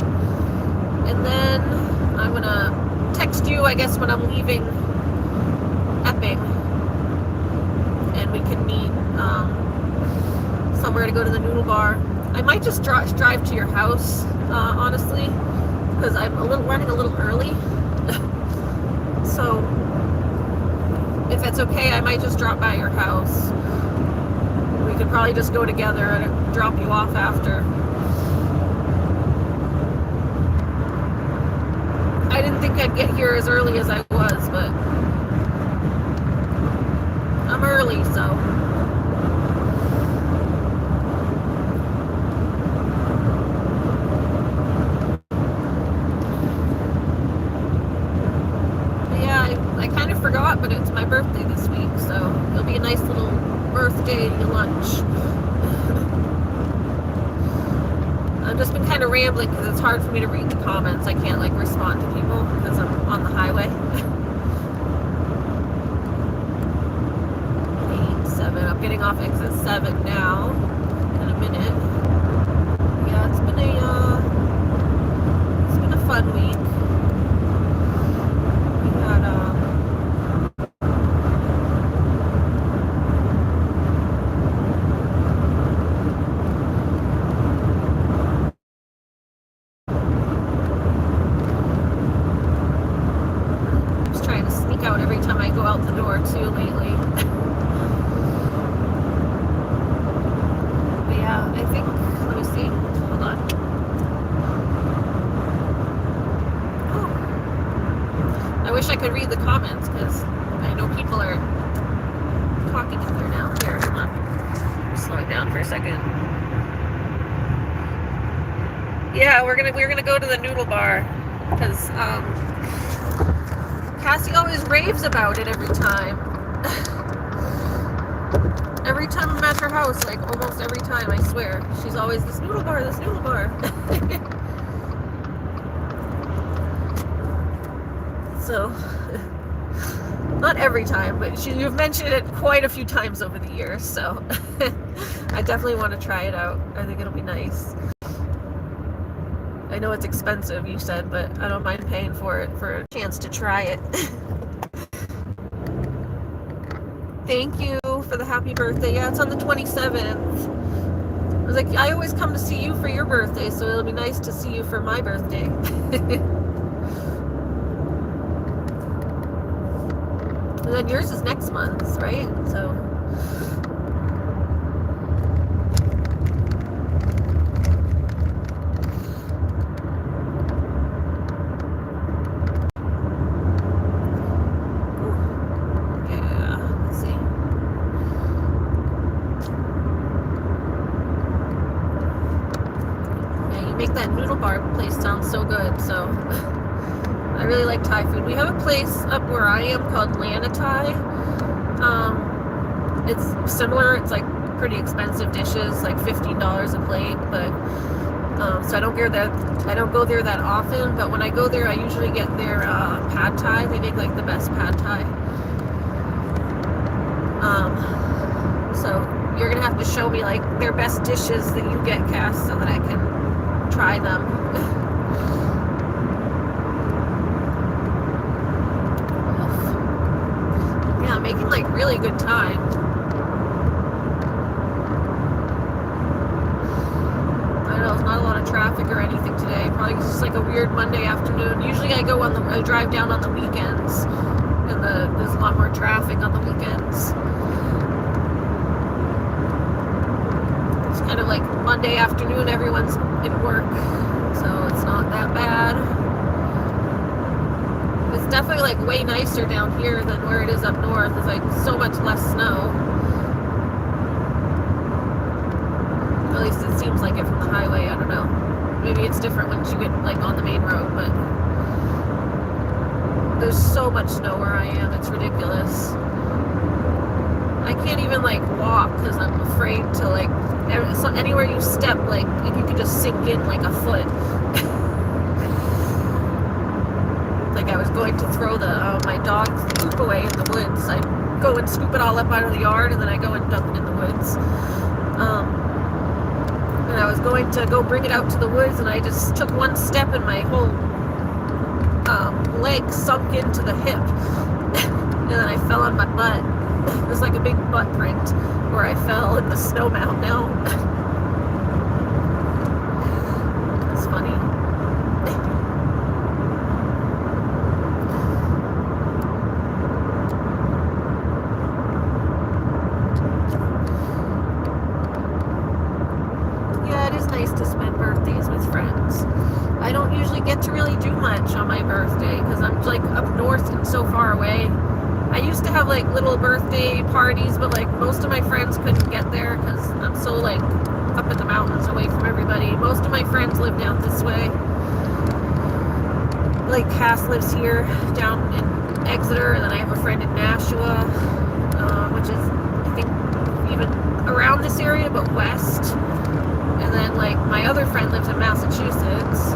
And then I'm gonna text you, I guess, when I'm leaving Epping. And we can meet somewhere to go to the noodle bar. I might just drive to your house, honestly, because I'm running a little early. So if it's okay, I might just drop by your house. We could probably just go together and drop you off after. I didn't think I'd get here as early as I was, but I'm early, so. I kind of forgot, but it's my birthday this week, so it'll be a nice little birthday lunch. I've just been kind of rambling because it's hard for me to read the comments. I can't like respond to people because I'm on the highway. 8-7. I'm getting off exit 7 now in a minute. Yeah, it's been a fun week. Too lately. But yeah, I think, let me see, hold on. Oh, I wish I could read the comments because I know people are talking in there now. Here, hold on. I'm slowing down for a second. Yeah, we're gonna go to the noodle bar because Cassie always raves about it every time. Every time I'm at her house, like almost every time, I swear. She's always, this noodle bar, this noodle bar. So, not every time, but you've mentioned it quite a few times over the years, so I definitely want to try it out. I think it'll be nice. I know it's expensive, you said, but I don't mind paying for it for a chance to try it. Thank you for the happy birthday. Yeah, it's on the 27th. I was like, I always come to see you for your birthday, so it'll be nice to see you for my birthday. And then yours is next month, right? So. That noodle bar place sounds so good, so I really like Thai food. We have a place up where I am called Lana Thai. It's similar, it's like pretty expensive dishes, like $15 a plate, but so I don't go there that often, but when I go there I usually get their pad thai. They make like the best pad thai. So you're gonna have to show me like their best dishes that you get, Cass, so that I can try them. Yeah, I'm making like really good time. I don't know, it's not a lot of traffic or anything today. Probably just like a weird Monday afternoon. Usually I drive down on the weekends, and there's a lot more traffic on the weekends. It's kind of like Monday afternoon, everyone's in work, so it's not that bad. It's definitely like way nicer down here than where it is up north. There's like so much less snow. At least it seems like it from the highway. I don't know. Maybe it's different once you get like on the main road, but there's so much snow where I am. It's ridiculous. I can't even like walk because I'm afraid to like, so anywhere you step, like you could just sink in like a foot. Like I was going to throw my dog's poop away in the woods. I go and scoop it all up out of the yard, and then I go and dump it in the woods. And I was going to go bring it out to the woods, and I just took one step, and my whole leg sunk into the hip, and then I fell on my butt. It was like a big butt print where I fell in the snow mound now. It's funny. Yeah, it is nice to spend birthdays with friends. I I don't usually get to really do much on my birthday because I'm like up north and so far away. I used to have like little birthday parties, but like most of my friends couldn't get there because I'm so like up in the mountains away from everybody. Most of my friends live down this way. Like Cass lives here down in Exeter, and then I have a friend in Nashua, which is I think even around this area but west. And then like my other friend lives in Massachusetts.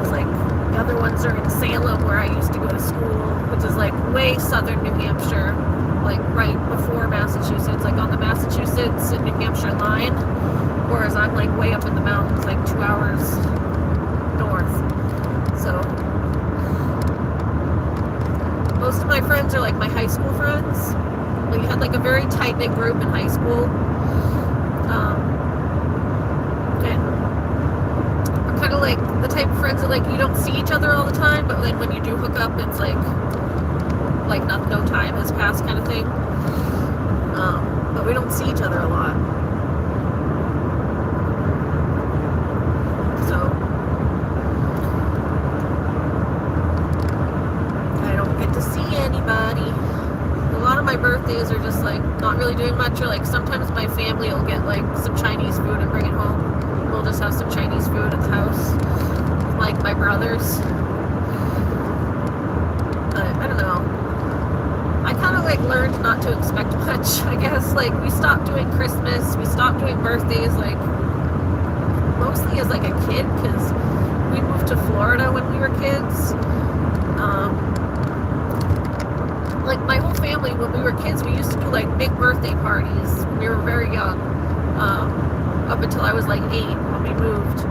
It's like the other ones are in Salem where I used to go to school, which is like way southern New Hampshire, like right before Massachusetts, like on the Massachusetts and New Hampshire line, whereas I'm like way up in the mountains, like 2 hours north. So most of my friends are like my high school friends. We had like a very tight-knit group in high school. And we're kind of like the type of friends that like you don't see each other all the time, but then when you do hook up, it's like no time has passed kind of thing. But we don't see each other a lot. So I don't get to see anybody. A lot of my birthdays are just like not really doing much, or like sometimes my family will get like some Chinese food and bring it home. We'll just have some Chinese food at the house, like my brothers. But I don't know. I kind of like learned not to expect much, I guess. Like we stopped doing Christmas, we stopped doing birthdays, like mostly as like a kid, because we moved to Florida when we were kids. Like my whole family, when we were kids, we used to do like big birthday parties when we were very young, up until I was like 8 when we moved.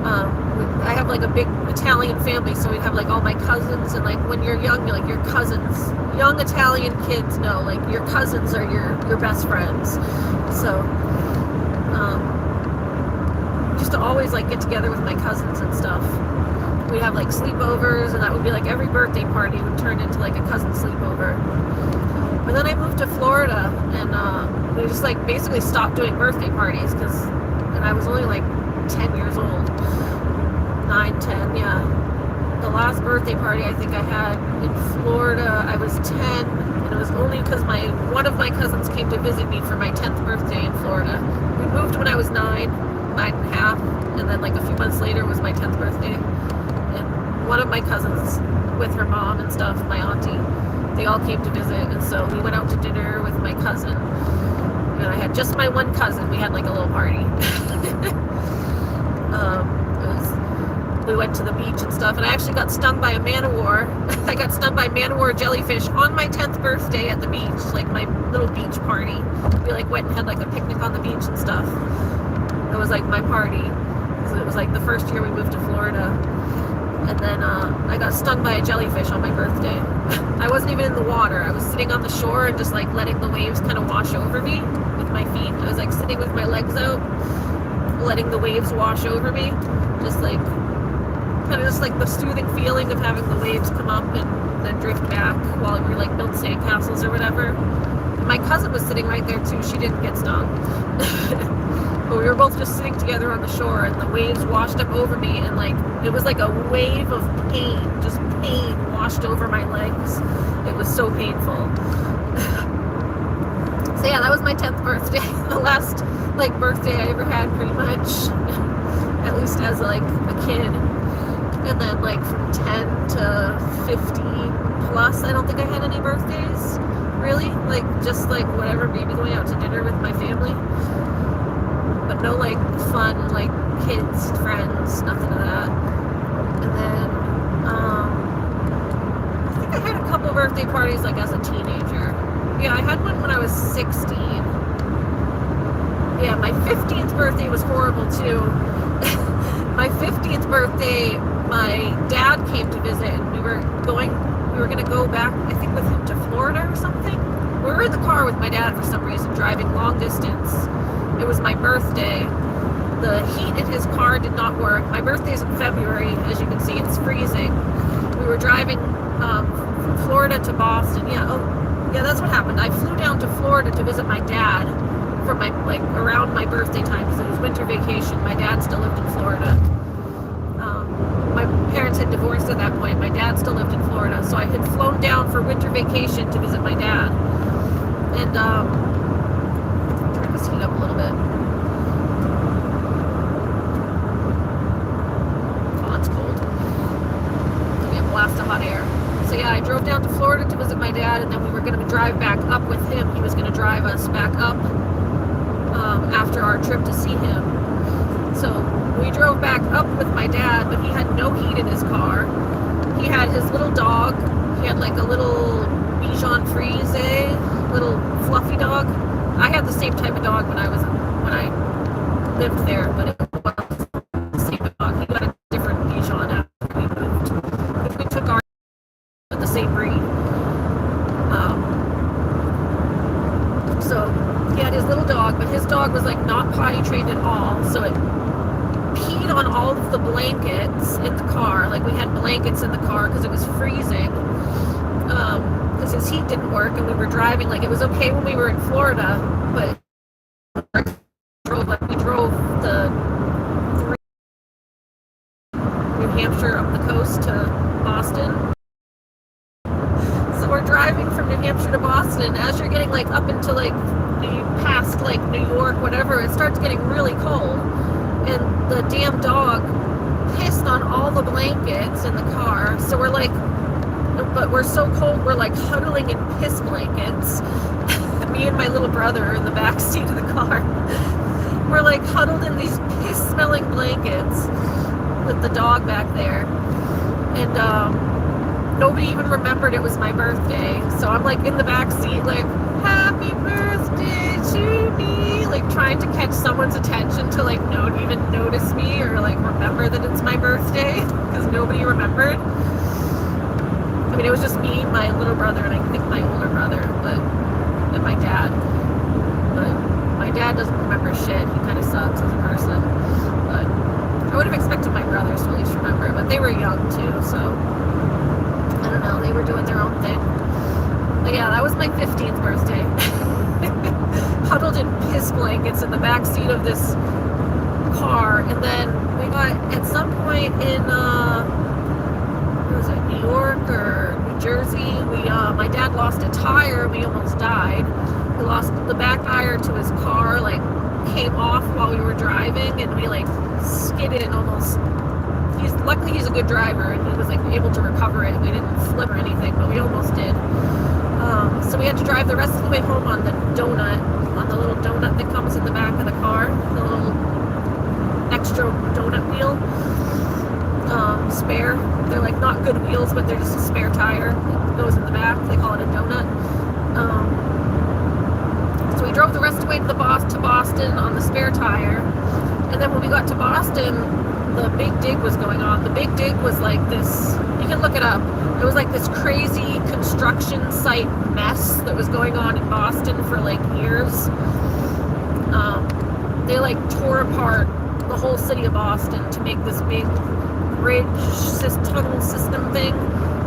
I have like a big Italian family, so we'd have like all my cousins, and like when you're young, you're like your cousins, young Italian kids know like your cousins are your best friends. So used to always like get together with my cousins and stuff. We'd have like sleepovers, and that would be like every birthday party would turn into like a cousin sleepover. But then I moved to Florida, and we just like basically stopped doing birthday parties, and I was only like 10 years old. 9, 10, yeah. The last birthday party I think I had in Florida, I was 10, and it was only because one of my cousins came to visit me for my 10th birthday in Florida. We moved when I was 9 and a half, and then like a few months later was my 10th birthday. One of my cousins with her mom and stuff, my auntie, they all came to visit, and so we went out to dinner with my cousin, and I had just my one cousin. We had like a little party. We went to the beach and stuff, and I actually got stung by a man-o-war. I got stung by man-o-war jellyfish on my 10th birthday at the beach, like my little beach party. We like went and had like a picnic on the beach and stuff. It was like my party. So it was like the first year we moved to Florida. And then I got stung by a jellyfish on my birthday. I wasn't even in the water. I was sitting on the shore and just like letting the waves kind of wash over me with my feet. I was like sitting with my legs out, letting the waves wash over me. Just like, kind of just like the soothing feeling of having the waves come up and then drift back while we like built sandcastles or whatever. My cousin was sitting right there too. She didn't get stung. But we were both just sitting together on the shore, and the waves washed up over me, and like it was like a wave of pain, just pain washed over my legs. It was so painful. So yeah, that was my 10th birthday. The last like birthday I ever had, pretty much, at least as like a kid. And then like from 10 to 50 plus, I don't think I had any birthdays, really. Like just like whatever, maybe going out to dinner with my family. But no like fun like kids, friends, nothing of that. And then I think I had a couple birthday parties like as a teenager. Yeah, I had one when I was 16. Yeah, my 15th birthday was horrible too. My 15th birthday, my dad came to visit, and we were gonna go back, I think with him to Florida or something. We were in the car with my dad for some reason, driving long distance. It was my birthday. The heat in his car did not work. My birthday's in February. As you can see, it's freezing. We were driving from Florida to Boston. Yeah, that's what happened. I flew down to Florida to visit my dad from my, like, around my birthday time, because it was winter vacation. My dad still lived in Florida. My parents had divorced at that point. My dad still lived in Florida, so I had flown down for winter vacation to visit my dad. And turn this heat up a little bit. Oh, it's cold. It's gonna be a blast of hot air. So yeah, I drove down to Florida to visit my dad, and then we were going to drive back up with him. He was going to drive us back up after our trip to see him. So we drove back up with my dad, but he had no heat in his car. He had his little dog. He had like a little Bichon Frise, little fluffy dog. I had the same type of dog when I lived there, but it wasn't the same dog. He got a different Bichon after we moved, which we took our the same breed. So he had his little dog, but his dog was like not potty trained at all, so it peed on all of the blankets in the car. Like, we had blankets in the car because it was freezing, because his heat didn't work, and we were driving. Like, it was okay when we were in Florida, but we drove the New Hampshire up the coast to Boston. We're driving from New Hampshire to Boston. As you're getting like up into like past like New York, whatever, it starts getting really cold, and the damn dog pissed on all the blankets in the car. So we're like, but we're so cold, we're like huddling in piss blankets. Me and my little brother are in the back seat of the car. We're like huddled in these piss smelling blankets with the dog back there, and nobody even remembered it was my birthday. So I'm like in the back seat, like, happy birthday to me, like trying to catch someone's attention to like not even notice me or like remember that it's my birthday, because nobody remembered. I mean, it was just me, my little brother, and I think my older brother, and my dad. But my dad doesn't remember shit. He kind of sucks as a person. But I would have expected my brothers to at least remember, but they were young too, so I don't know, they were doing their own thing. But yeah, that was my 15th birthday. Huddled in piss blankets in the back seat of this car. And then we got, at some point in, what was it, New York or New Jersey, my dad lost a tire. We almost died. We lost the back tire to his car, like, came off while we were driving, and we, like, skidded and almost... Luckily he's a good driver, and he was like able to recover it. We didn't flip or anything, but we almost did. So we had to drive the rest of the way home on the donut, on the little donut that comes in the back of the car, the little extra donut wheel, spare. They're like not good wheels, but they're just a spare tire that goes in the back. They call it a donut. So we drove the rest of the way to Boston on the spare tire, and then when we got to Boston, the Big Dig was going on. The Big Dig was like this, you can look it up, it was like this crazy construction site mess that was going on in Boston for like years. They like tore apart the whole city of Boston to make this big bridge tunnel system thing.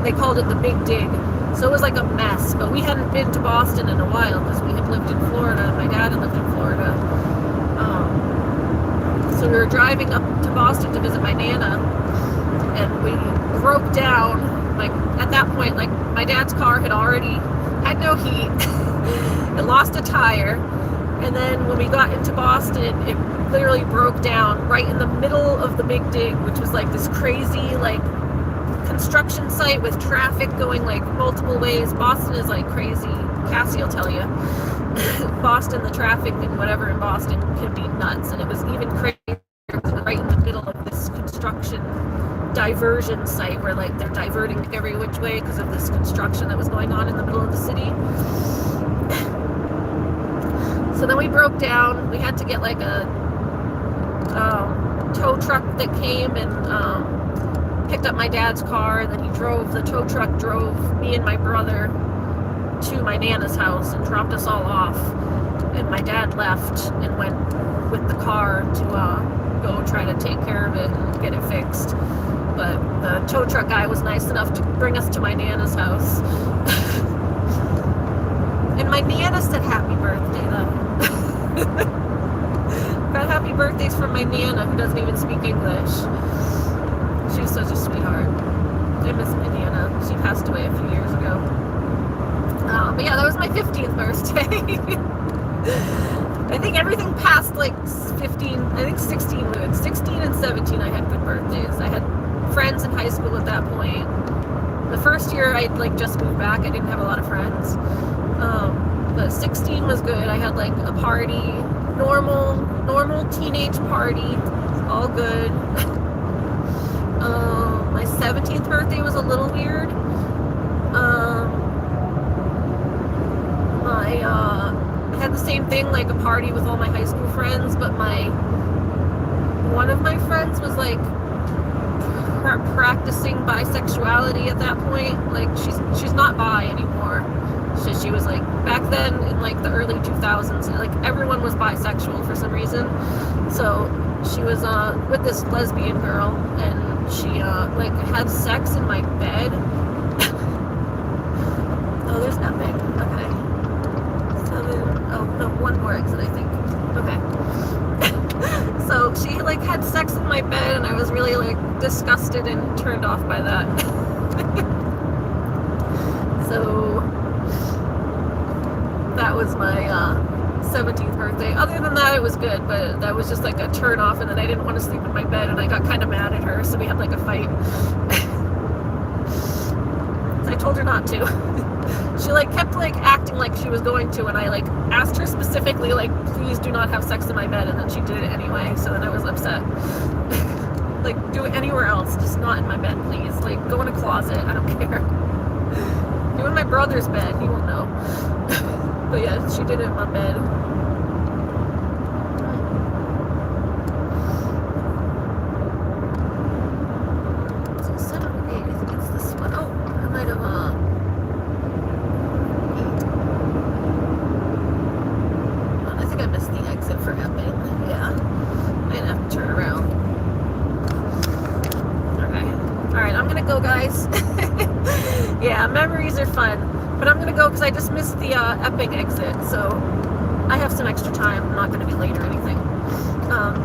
They called it the Big Dig. So it was like a mess, but we hadn't been to Boston in a while because we had lived in Florida. My dad had lived in Florida. So we were driving up to Boston to visit my Nana, and we broke down. Like, at that point, like, my dad's car had no heat. It lost a tire, and then when we got into Boston, it literally broke down right in the middle of the Big Dig, which was like this crazy, like, construction site with traffic going like multiple ways. Boston is like crazy. Cassie will tell you. Boston, the traffic and whatever in Boston can be nuts, and it was even crazier right in the middle of this construction diversion site where like they're diverting every which way because of this construction that was going on in the middle of the city. So then we broke down. We had to get like a tow truck that came and picked up my dad's car, and then the tow truck drove me and my brother to my Nana's house and dropped us all off, and my dad left and went with the car to go try to take care of it and get it fixed. But the tow truck guy was nice enough to bring us to my Nana's house. And my Nana said happy birthday though. Got happy birthdays from my Nana, who doesn't even speak English. She was such a sweetheart. I miss my Nana. She passed away a few years ago. But yeah, that was my 15th birthday. I think everything past like 15, I think 16 good. 16 and 17 I had good birthdays. I had friends in high school at that point. The first year I'd like just moved back. I didn't have a lot of friends. But 16 was good. I had like a party, normal teenage party, all good. My 17th birthday was a little weird. I had the same thing, like a party with all my high school friends, but one of my friends was like practicing bisexuality at that point. Like she's not bi anymore. She was like, back then in like the early 2000s, like everyone was bisexual for some reason. So she was with this lesbian girl, and she like had sex in my bed. Oh, there's nothing. Okay. Oh no, one more exit, I think. Okay. So she like had sex in my bed, and I was really like disgusted and turned off by that. So that was my 17th birthday. Other than that, it was good, but that was just like a turn off, and then I didn't want to sleep in my bed, and I got kind of mad at her, so we had like a fight. So I told her not to. She like kept like acting like she was going to, and I like asked her specifically like, please do not have sex in my bed, and then she did it anyway. So then I was upset. Like, do it anywhere else, just not in my bed, please. Like, go in a closet, I don't care. Do it in my brother's bed, he won't know. But yeah, she did it in my bed. So 7 or 8, I think it's this one. Oh, I might have I think I missed the exit for Epping. Yeah. Might have to turn around. Okay. Alright, I'm gonna go, guys. Yeah, memories are fun. But I'm gonna go because I just missed the Epping exit, so I have some extra time. I'm not gonna be late or anything.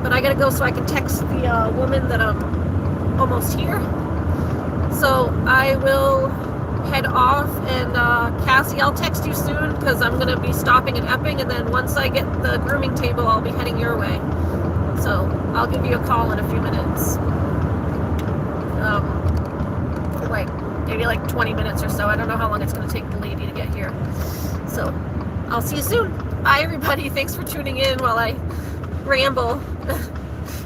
But I gotta go so I can text the woman that I'm almost here. So I will head off, and Cassie, I'll text you soon because I'm gonna be stopping in Epping, and then once I get the grooming table, I'll be heading your way. So I'll give you a call in a few minutes. Like maybe like 20 minutes or so. I don't know how long it's going to take the lady to get here. So I'll see you soon. Bye, everybody. Thanks for tuning in while I ramble.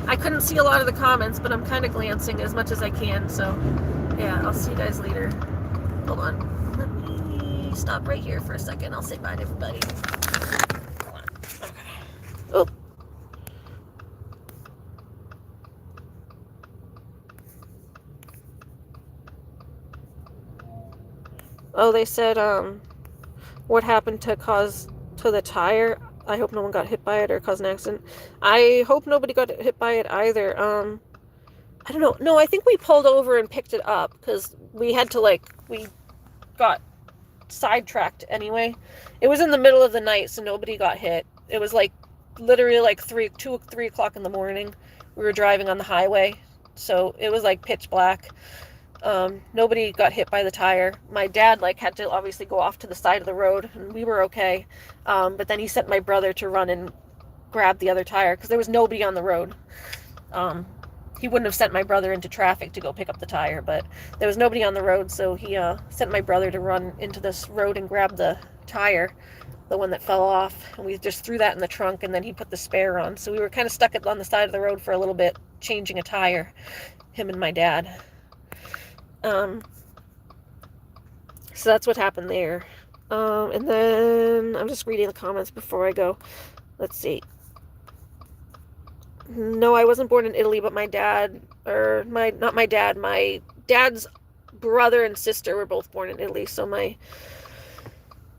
I couldn't see a lot of the comments, but I'm kind of glancing as much as I can. So yeah, I'll see you guys later. Hold on. Let me stop right here for a second. I'll say bye to everybody. Hold on. Okay. Oh. Oh, they said, what happened to the tire? I hope no one got hit by it or caused an accident. I hope nobody got hit by it either. I don't know. No, I think we pulled over and picked it up because we had to, like, we got sidetracked anyway. It was in the middle of the night, so nobody got hit. It was, like, literally, like, 3 o'clock in the morning. We were driving on the highway, so it was, like, pitch black. Nobody got hit by the tire. My dad like had to obviously go off to the side of the road, and we were okay. But then he sent my brother to run and grab the other tire because there was nobody on the road. He wouldn't have sent my brother into traffic to go pick up the tire, but there was nobody on the road, so he sent my brother to run into this road and grab the tire, the one that fell off, and we just threw that in the trunk, and then he put the spare on. So we were kind of stuck on the side of the road for a little bit, changing a tire, him and my dad. So that's what happened there. And then I'm just reading the comments before I go. Let's see. No, I wasn't born in Italy, but my dad's brother and sister were both born in Italy. So my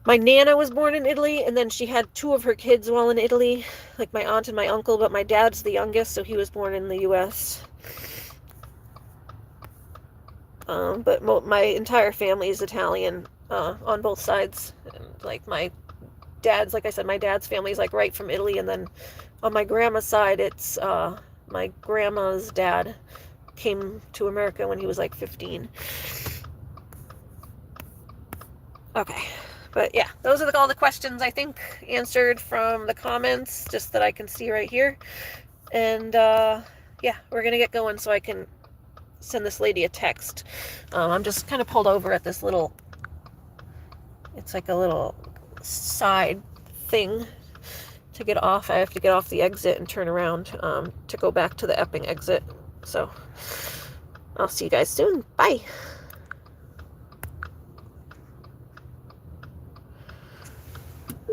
Nana was born in Italy, and then she had 2 of her kids while in Italy, like my aunt and my uncle, but my dad's the youngest, so he was born in the U.S. But my entire family is Italian on both sides. Like my dad's, like I said, my dad's family is like right from Italy, and then on my grandma's side, it's my grandma's dad came to America when he was like 15. Okay, but yeah, those are all the questions I think answered from the comments, just that I can see right here. And yeah, we're gonna get going so I can send this lady a text. I'm just kind of pulled over at this little, it's like a little side thing to get off. I have to get off the exit and turn around to go back to the Epping exit. So I'll see you guys soon. Bye.